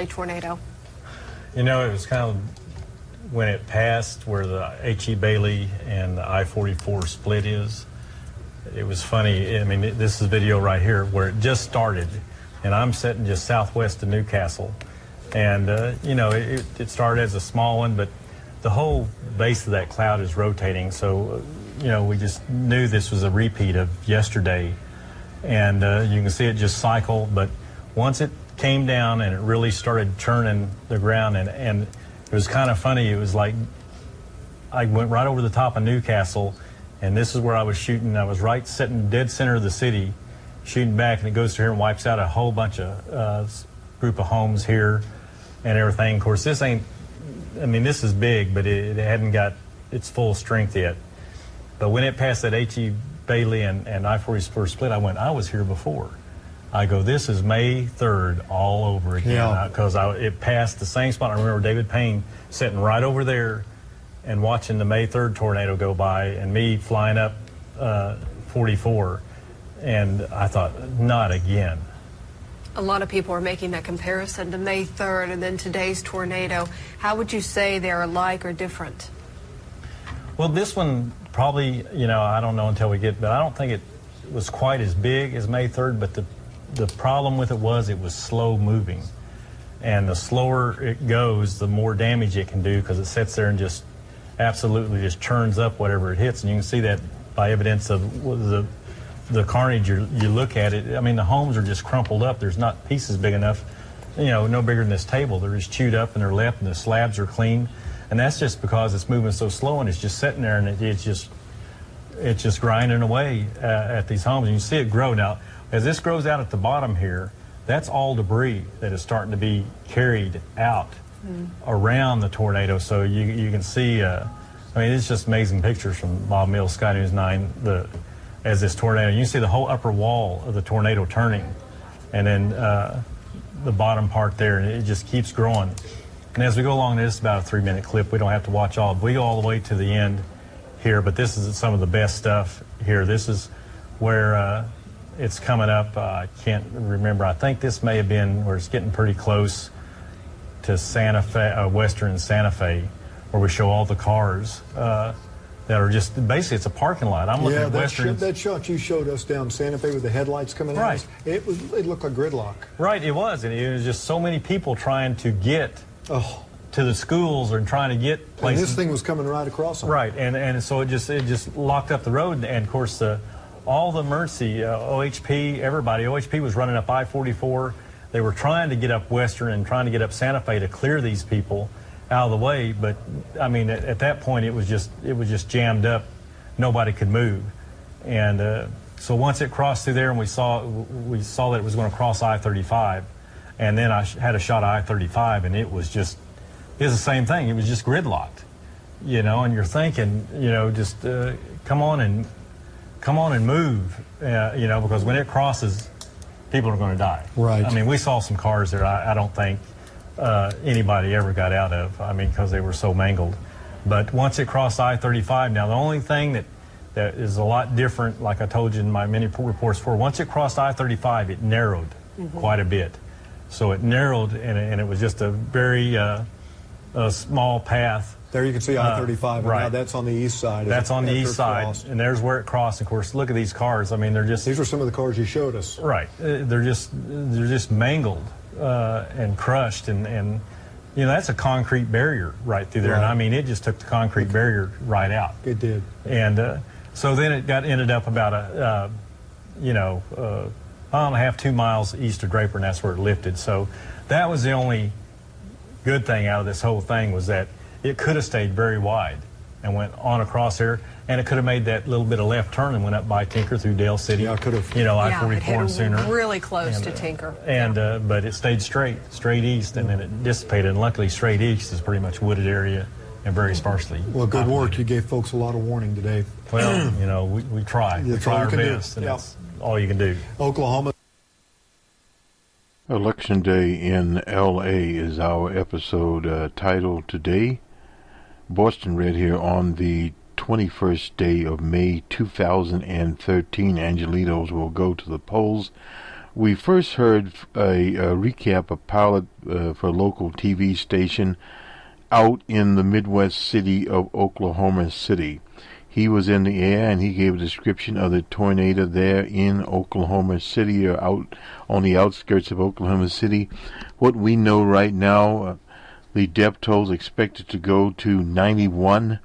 tornado. You know, it was kind of when it passed where the H.E. Bailey and the I-44 split is. It was funny. I mean, this is video right here where it just started, and I'm sitting just southwest of Newcastle. And, you know, it started as a small one, but the whole base of that cloud is rotating. So, you know, we just knew this was a repeat of yesterday. And you can see it just cycle. But once it came down and it really started churning the ground, and it was kind of funny. It was like I went right over the top of Newcastle, and this is where I was shooting. I was right sitting dead center of the city, shooting back, and it goes through here and wipes out a whole bunch of group of homes here and everything. Of course, this ain't, I mean, this is big, but it hadn't got its full strength yet. But when it passed that H.E. Bailey and I-44 split, I was here before. I go, this is May 3rd all over again, because it passed the same spot. I remember David Payne sitting right over there and watching the May 3rd tornado go by, and me flying up 44, and I thought, not again. A lot of people are making that comparison to May 3rd and then today's tornado. How would you say they're alike or different? Well, this one probably, you know, I don't know until we get, but I don't think it was quite as big as May 3rd, but the problem with it was slow moving. And the slower it goes, the more damage it can do, because it sits there and just absolutely just churns up whatever it hits. And you can see that by evidence of the carnage. You look at it, I mean, the homes are just crumpled up. There's not pieces big enough, you know, no bigger than this table. They're just chewed up and they're left, and the slabs are clean. And that's just because it's moving so slow, and it's just sitting there, and it's just grinding away at these homes. And you see it grow. Now, as this grows out at the bottom here, that's all debris that is starting to be carried out around the tornado. So you can see, I mean, it's just amazing pictures from Bob Mills, Sky News 9, as this tornado. You can see the whole upper wall of the tornado turning, and then the bottom part there, and it just keeps growing. And as we go along, this is about a 3-minute clip. We don't have to watch all. We go all the way to the end here, but this is some of the best stuff here. This is where it's coming up. I can't remember. I think this may have been where it's getting pretty close to Santa Fe, Western Santa Fe, where we show all the cars that are just, basically it's a parking lot. I'm looking at Western. That shot you showed us down Santa Fe with the headlights coming out, it looked like gridlock. Right, it was. And it was just so many people trying to get to the schools and trying to get places. And this thing was coming right across them. Right, and so it just locked up the road. And of course, all the emergency, OHP, everybody, OHP was running up I-44. They were trying to get up Western and trying to get up Santa Fe to clear these people out of the way. But I mean, at that point, it was just jammed up. Nobody could move. And so once it crossed through there, and we saw that it was going to cross I-35. And then I had a shot of I-35, and it was the same thing. It was just gridlocked, you know. And you're thinking, you know, just come on and move, you know, because when it crosses, people are going to die. Right. I mean, we saw some cars there. I don't think anybody ever got out of. I mean, because they were so mangled. But once it crossed I-35, now the only thing that is a lot different, like I told you in my many reports before, once it crossed I-35, it narrowed quite a bit. So it narrowed, and it was just a very small path. There you can see I-35, right. Now that's on the east side. That's on the east side, and there's where it crossed. Of course, look at these cars. I mean, they're just... These are some of the cars you showed us. Right. They're just mangled and crushed, and you know, that's a concrete barrier right through there. Right. And I mean, it just took the concrete barrier right out. It did. And so then it ended up about a mile and a half, 2 miles east of Draper, and that's where it lifted. So that was the only good thing out of this whole thing, was that it could have stayed very wide and went on across here, and it could have made that little bit of left turn and went up by Tinker through Dale City. Yeah, it could have. You know, I-44 and sooner. Really close to Tinker. And but it stayed straight east, and then it dissipated. And luckily, straight east is pretty much wooded area and very sparsely. Well, good work. You gave folks a lot of warning today. Well, you know, we try. We try our best, and that's all you can do. Oklahoma. Election Day in L.A. is our episode titled today. Boston Red here on the 21st day of May 2013. Angelitos will go to the polls We first heard a recap, a pilot for a local TV station out in the Midwest city of Oklahoma City. He was in the air and he gave a description of the tornado there in Oklahoma City, or out on the outskirts of Oklahoma City. What we know right now, the depth toll is expected to go to 91.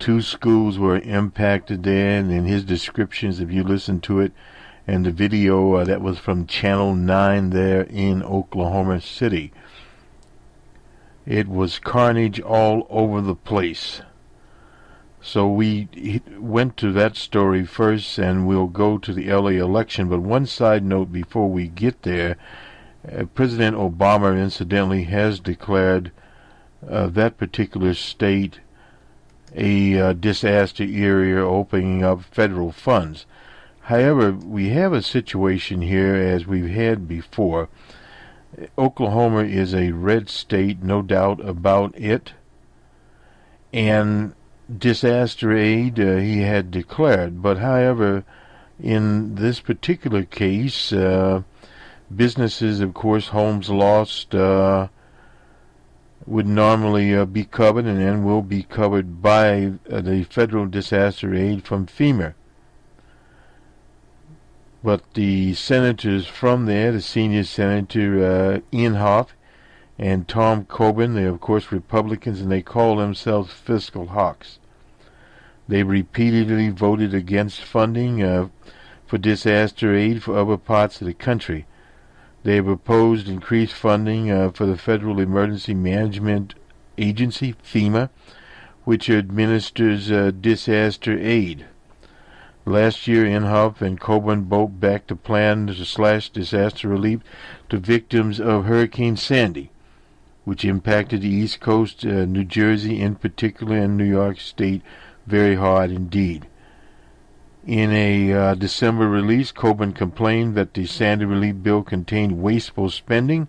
2 schools were impacted there, and in his descriptions, if you listen to it, and the video that was from Channel 9 there in Oklahoma City, it was carnage all over the place. So we went to that story first, and we'll go to the LA election. But one side note before we get there, President Obama, incidentally, has declared that particular state a disaster area, opening up federal funds. However, we have a situation here, as we've had before. Oklahoma is a red state, no doubt about it, and disaster aid he had declared. But however, in this particular case, businesses, of course, homes lost, would normally be covered, and then will be covered by the federal disaster aid from FEMA. But the senators from there, the senior senator Inhofe and Tom Coburn, they're of course Republicans, and they call themselves fiscal hawks. They repeatedly voted against funding for disaster aid for other parts of the country. They have opposed increased funding for the Federal Emergency Management Agency, FEMA, which administers disaster aid. Last year, Inhofe and Coburn both backed a plan to slash disaster relief to victims of Hurricane Sandy, which impacted the East Coast, New Jersey in particular, and New York State very hard indeed. In a December release, Coburn complained that the Sandy relief bill contained wasteful spending.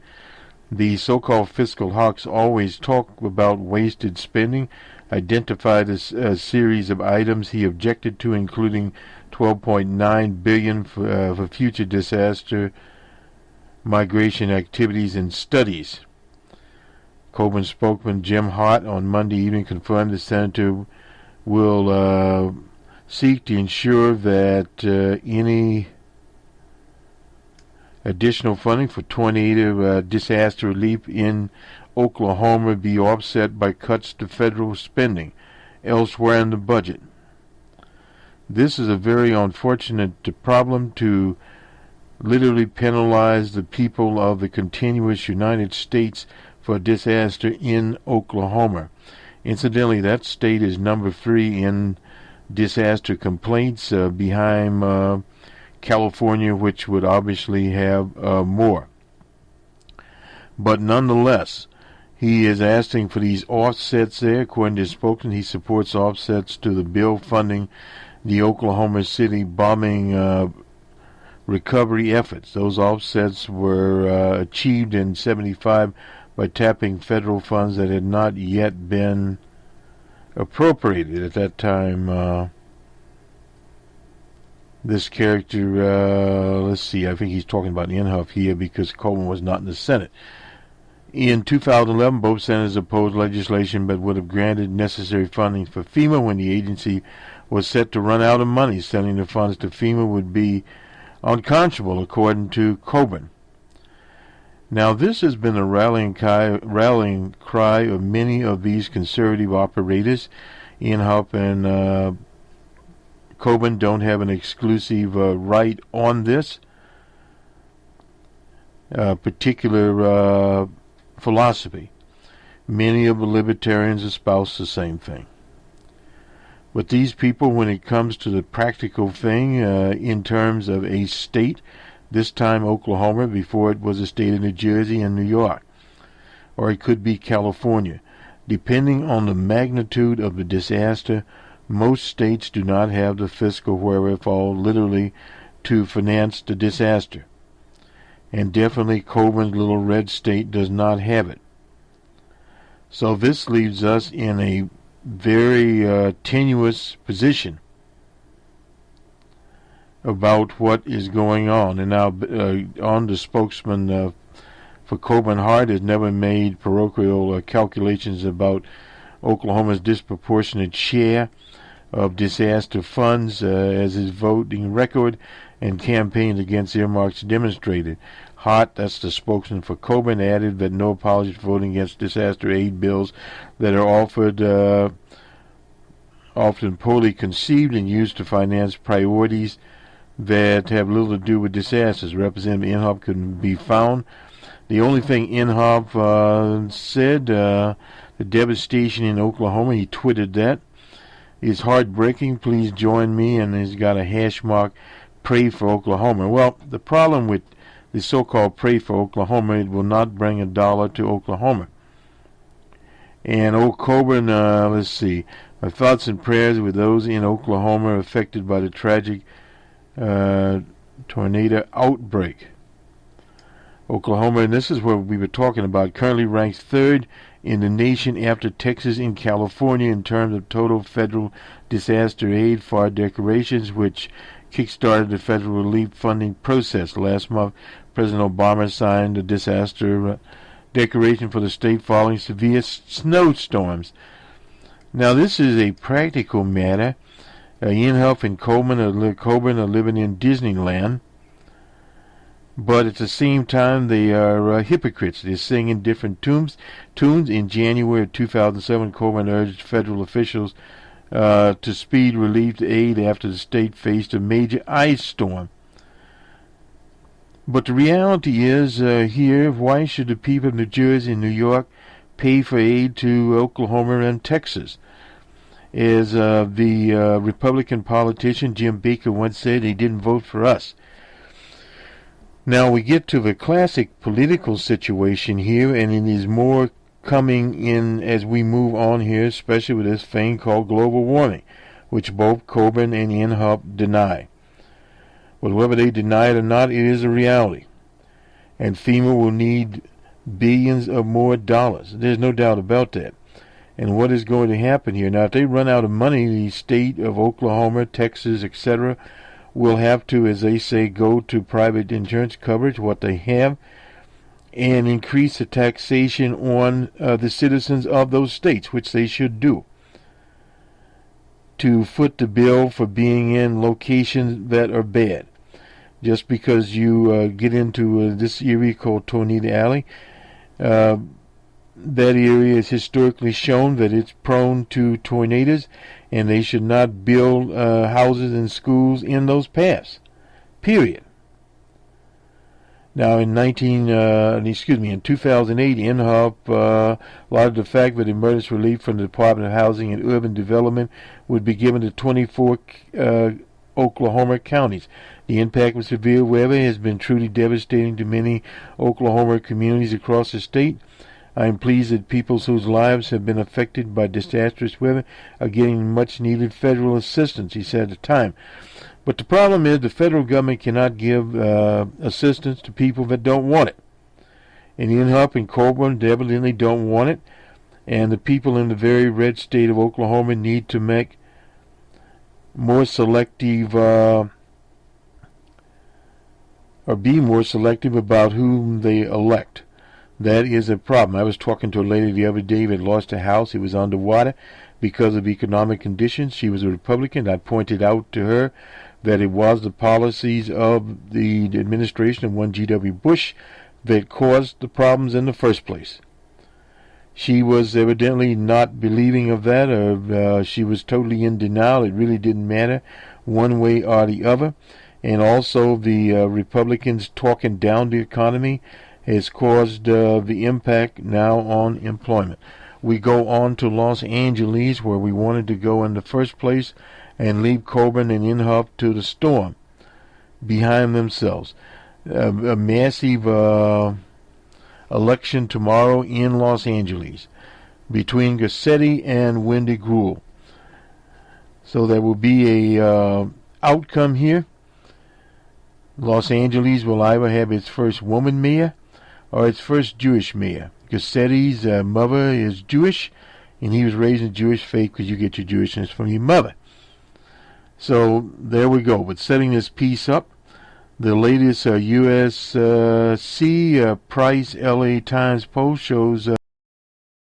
The so-called fiscal hawks always talk about wasted spending, identified a series of items he objected to, including $12.9 billion for future disaster migration activities and studies. Coburn spokesman Jim Hart on Monday evening confirmed the senator will seek to ensure that any additional funding for tornado disaster relief in Oklahoma be offset by cuts to federal spending elsewhere in the budget. This is a very unfortunate problem to literally penalize the people of the continuous United States for disaster in Oklahoma. Incidentally, that state is number 3 in disaster complaints, behind California, which would obviously have more. But nonetheless, he is asking for these offsets there. According to his spokesman, he supports offsets to the bill funding the Oklahoma City bombing recovery efforts. Those offsets were achieved in 1975 by tapping federal funds that had not yet been appropriated at that time. This character, let's see, I think he's talking about Inhofe here because Coburn was not in the Senate. In 2011, both senators opposed legislation but would have granted necessary funding for FEMA when the agency was set to run out of money. Sending the funds to FEMA would be unconscionable, according to Coburn. Now, this has been a rallying cry of many of these conservative operators. Inhofe and Coburn don't have an exclusive right on this particular philosophy. Many of the libertarians espouse the same thing. But these people, when it comes to the practical thing, in terms of a state, this time Oklahoma, before it was a state of New Jersey and New York, or it could be California, depending on the magnitude of the disaster, most states do not have the fiscal wherewithal, literally, to finance the disaster. And definitely Coburn's little red state does not have it. So this leaves us in a very tenuous position. about what is going on. And now, on the spokesman for Coburn Hart has never made parochial calculations about Oklahoma's disproportionate share of disaster funds, as his voting record and campaigns against earmarks demonstrated. Hart, that's the spokesman for Coburn, added that no apology for voting against disaster aid bills that are offered often poorly conceived and used to finance priorities that have little to do with disasters. Representative Inhofe couldn't be found. The only thing Inhofe said, the devastation in Oklahoma, he tweeted that, is heartbreaking. Please join me, and he's got a hash mark, pray for Oklahoma. Well, the problem with the so-called pray for Oklahoma, it will not bring a dollar to Oklahoma. And old Coburn, let's see, my thoughts and prayers with those in Oklahoma affected by the tragic tornado outbreak. Oklahoma, and this is what we were talking about, currently ranks third in the nation after Texas and California in terms of total federal disaster aid for decorations, which kickstarted the federal relief funding process. Last month, President Obama signed a disaster declaration for the state following severe snowstorms. Now, this is a practical matter. Inhofe and Coburn are living in Disneyland, but at the same time, they are hypocrites. They're singing different tunes. In January of 2007, Coburn urged federal officials to speed relief aid after the state faced a major ice storm. But the reality is, here, why should the people of New Jersey and New York pay for aid to Oklahoma and Texas? As the Republican politician Jim Baker once said, he didn't vote for us. Now we get to the classic political situation here, and it is more coming in as we move on here, especially with this thing called global warming, which both Coburn and Inhofe deny. But whether they deny it or not, it is a reality. And FEMA will need billions of more dollars. There's no doubt about that. And what is going to happen here? Now, if they run out of money, the state of Oklahoma, Texas, etc., will have to, as they say, go to private insurance coverage, what they have, and increase the taxation on the citizens of those states, which they should do, to foot the bill for being in locations that are bad. Just because you get into this area called Tornado Alley, that area is historically shown that it's prone to tornadoes, and they should not build houses and schools in those paths. Period. Now, in 2008, Inhofe lauded the fact that emergency relief from the Department of Housing and Urban Development would be given to 24 Oklahoma counties. The impact of severe weather has been truly devastating to many Oklahoma communities across the state. I am pleased that people whose lives have been affected by disastrous weather are getting much-needed federal assistance, he said at the time. But the problem is the federal government cannot give assistance to people that don't want it. And Inhofe and Coburn evidently don't want it, and the people in the very red state of Oklahoma need to make more selective or be more selective about whom they elect. That is a problem. I was talking to a lady the other day that lost a house. It was underwater because of economic conditions. She was a Republican. I pointed out to her that it was the policies of the administration of one G.W. Bush that caused the problems in the first place. She was evidently not believing of that, or she was totally in denial. It really didn't matter one way or the other. And also the Republicans talking down the economy has caused the impact now on employment. We go on to Los Angeles, where we wanted to go in the first place, and leave Coburn and Inhofe to the storm behind themselves. A massive election tomorrow in Los Angeles between Garcetti and Wendy Greuel. So there will be a outcome here. Los Angeles will either have its first woman mayor or its first Jewish mayor. Garcetti's mother is Jewish, and he was raised in Jewish faith because you get your Jewishness from your mother. So there we go. But setting this piece up, the latest USC Price LA Times poll shows